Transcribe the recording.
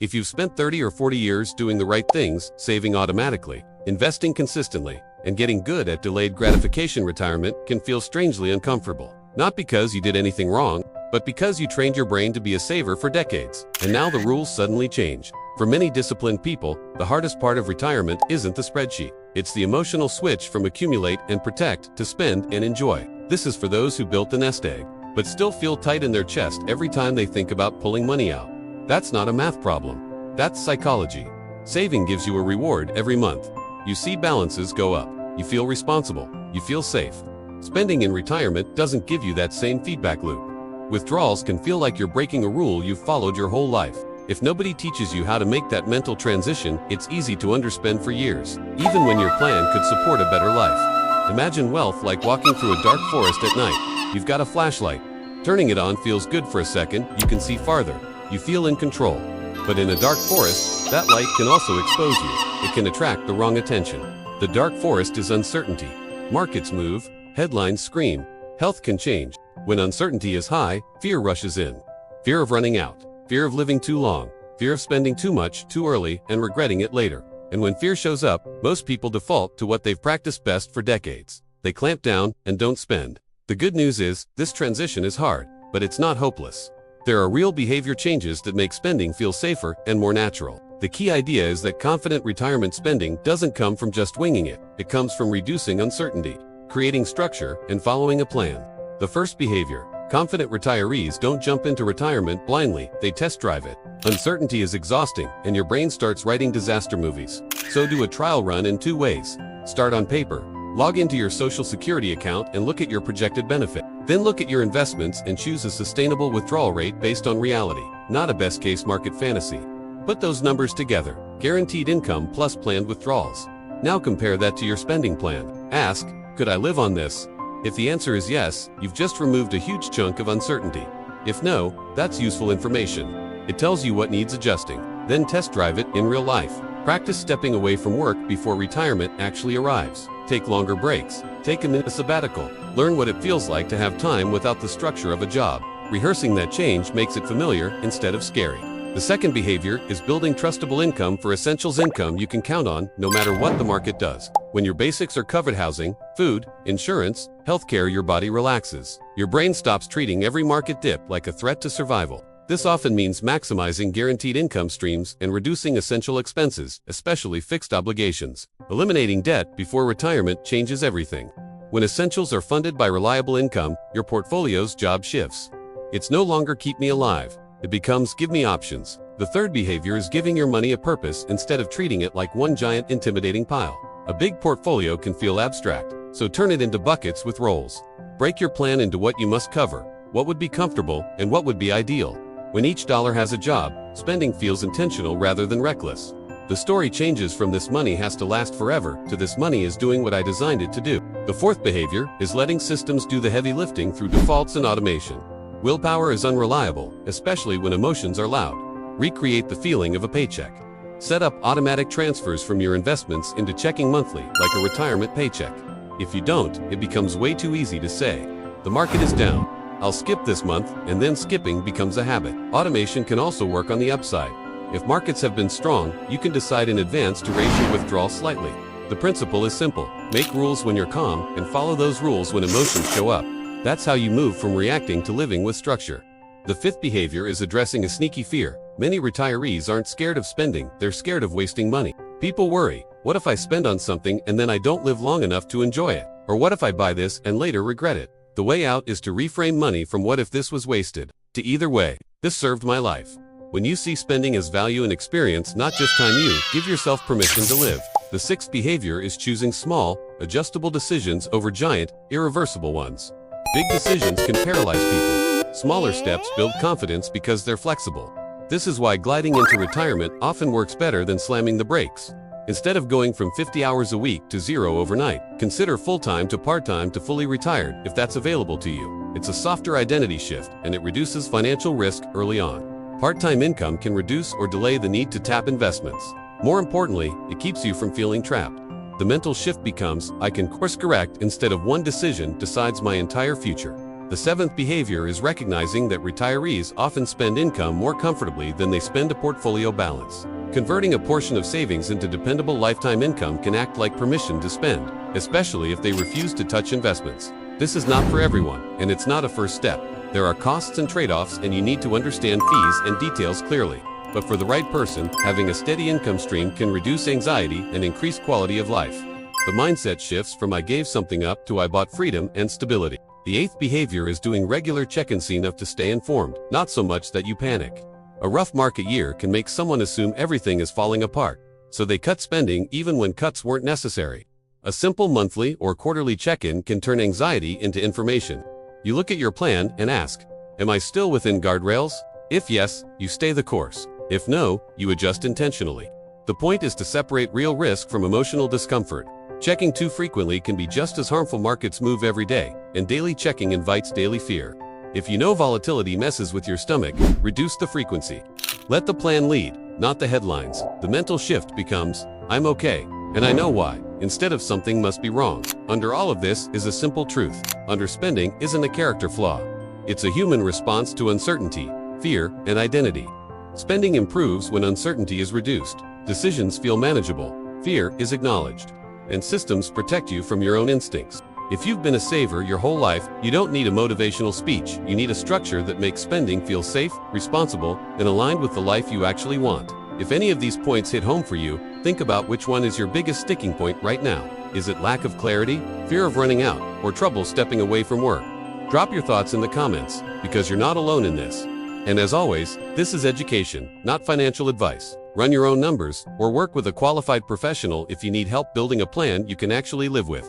If you've spent 30 or 40 years doing the right things, saving automatically, investing consistently, and getting good at delayed gratification, retirement can feel strangely uncomfortable. Not because you did anything wrong, but because you trained your brain to be a saver for decades. And now the rules suddenly change. For many disciplined people, the hardest part of retirement isn't the spreadsheet. It's the emotional switch from accumulate and protect to spend and enjoy. This is for those who built the nest egg, but still feel tight in their chest every time they think about pulling money out. That's not a math problem. That's psychology. Saving gives you a reward every month. You see balances go up. You feel responsible. You feel safe. Spending in retirement doesn't give you that same feedback loop. Withdrawals can feel like you're breaking a rule you've followed your whole life. If nobody teaches you how to make that mental transition, it's easy to underspend for years, even when your plan could support a better life. Imagine wealth like walking through a dark forest at night. You've got a flashlight. Turning it on feels good for a second. You can see farther. You feel in control. But in a dark forest, that light can also expose you. It can attract the wrong attention. The dark forest is uncertainty. Markets move, headlines scream, health can change. When uncertainty is high, fear rushes in. Fear of running out. Fear of living too long, fear of spending too much too early and regretting it later. And when fear shows up, most people default to what they've practiced best for decades. They clamp down and don't spend. The good news is, this transition is hard, but it's not hopeless. There are real behavior changes that make spending feel safer and more natural. The key idea is that confident retirement spending doesn't come from just winging it. It comes from reducing uncertainty, creating structure, and following a plan. The first behavior. Confident retirees don't jump into retirement blindly, they test drive it. Uncertainty is exhausting, and your brain starts writing disaster movies. So do a trial run in 2 ways. Start on paper. Log into your Social Security account and look at your projected benefit. Then look at your investments and choose a sustainable withdrawal rate based on reality, not a best-case market fantasy. Put those numbers together. Guaranteed income plus planned withdrawals. Now compare that to your spending plan. Ask, could I live on this? If the answer is yes, you've just removed a huge chunk of uncertainty. If no, that's useful information. It tells you what needs adjusting. Then test drive it in real life. Practice stepping away from work before retirement actually arrives. Take longer breaks. Take a minute sabbatical. Learn what it feels like to have time without the structure of a job. Rehearsing that change makes it familiar instead of scary. The second behavior is building trustable income for essentials, income you can count on no matter what the market does. When your basics are covered, housing, food, insurance, healthcare, your body relaxes. Your brain stops treating every market dip like a threat to survival. This often means maximizing guaranteed income streams and reducing essential expenses, especially fixed obligations. Eliminating debt before retirement changes everything. When essentials are funded by reliable income, your portfolio's job shifts. It's no longer keep me alive. It becomes give me options. The third behavior is giving your money a purpose instead of treating it like one giant intimidating pile. A big portfolio can feel abstract, so turn it into buckets with roles. Break your plan into what you must cover, what would be comfortable, and what would be ideal. When each dollar has a job, spending feels intentional rather than reckless. The story changes from this money has to last forever to this money is doing what I designed it to do. The fourth behavior is letting systems do the heavy lifting through defaults and automation. Willpower is unreliable, especially when emotions are loud. Recreate the feeling of a paycheck. Set up automatic transfers from your investments into checking monthly, like a retirement paycheck. If you don't, it becomes way too easy to say, the market is down. I'll skip this month, and then skipping becomes a habit. Automation can also work on the upside. If markets have been strong, you can decide in advance to raise your withdrawal slightly. The principle is simple. Make rules when you're calm, and follow those rules when emotions show up. That's how you move from reacting to living with structure. The fifth behavior is addressing a sneaky fear. Many retirees aren't scared of spending, they're scared of wasting money. People worry, what if I spend on something and then I don't live long enough to enjoy it? Or what if I buy this and later regret it? The way out is to reframe money from what if this was wasted, to either way, this served my life. When you see spending as value and experience, not just time, you give yourself permission to live. The sixth behavior is choosing small, adjustable decisions over giant, irreversible ones. Big decisions can paralyze people. Smaller steps build confidence because they're flexible. This is why gliding into retirement often works better than slamming the brakes. Instead of going from 50 hours a week to 0 overnight, consider full-time to part-time to fully retired if that's available to you. It's a softer identity shift, and it reduces financial risk early on. Part-time income can reduce or delay the need to tap investments. More importantly, it keeps you from feeling trapped. The mental shift becomes, I can course correct instead of one decision decides my entire future. The seventh behavior is recognizing that retirees often spend income more comfortably than they spend a portfolio balance. Converting a portion of savings into dependable lifetime income can act like permission to spend, especially if they refuse to touch investments. This is not for everyone, and it's not a first step. There are costs and trade-offs, and you need to understand fees and details clearly. But for the right person, having a steady income stream can reduce anxiety and increase quality of life. The mindset shifts from "I gave something up" to "I bought freedom and stability." The eighth behavior is doing regular check-ins enough to stay informed, not so much that you panic. A rough market year can make someone assume everything is falling apart, so they cut spending even when cuts weren't necessary. A simple monthly or quarterly check-in can turn anxiety into information. You look at your plan and ask, "Am I still within guardrails?" If yes, you stay the course. If no, you adjust intentionally. The point is to separate real risk from emotional discomfort. Checking too frequently can be just as harmful. Markets move every day, and daily checking invites daily fear. If you know volatility messes with your stomach, reduce the frequency. Let the plan lead, not the headlines. The mental shift becomes, "I'm okay, and I know why," instead of "something must be wrong." Under all of this is a simple truth. Underspending isn't a character flaw. It's a human response to uncertainty, fear, and identity. Spending improves when uncertainty is reduced, decisions feel manageable, fear is acknowledged, and systems protect you from your own instincts. If you've been a saver your whole life, you don't need a motivational speech. You need a structure that makes spending feel safe, responsible, and aligned with the life you actually want. If any of these points hit home for you, think about which one is your biggest sticking point right now. Is it lack of clarity, fear of running out, or trouble stepping away from work? Drop your thoughts in the comments, because you're not alone in this. And as always, this is education, not financial advice. Run your own numbers, or work with a qualified professional if you need help building a plan you can actually live with.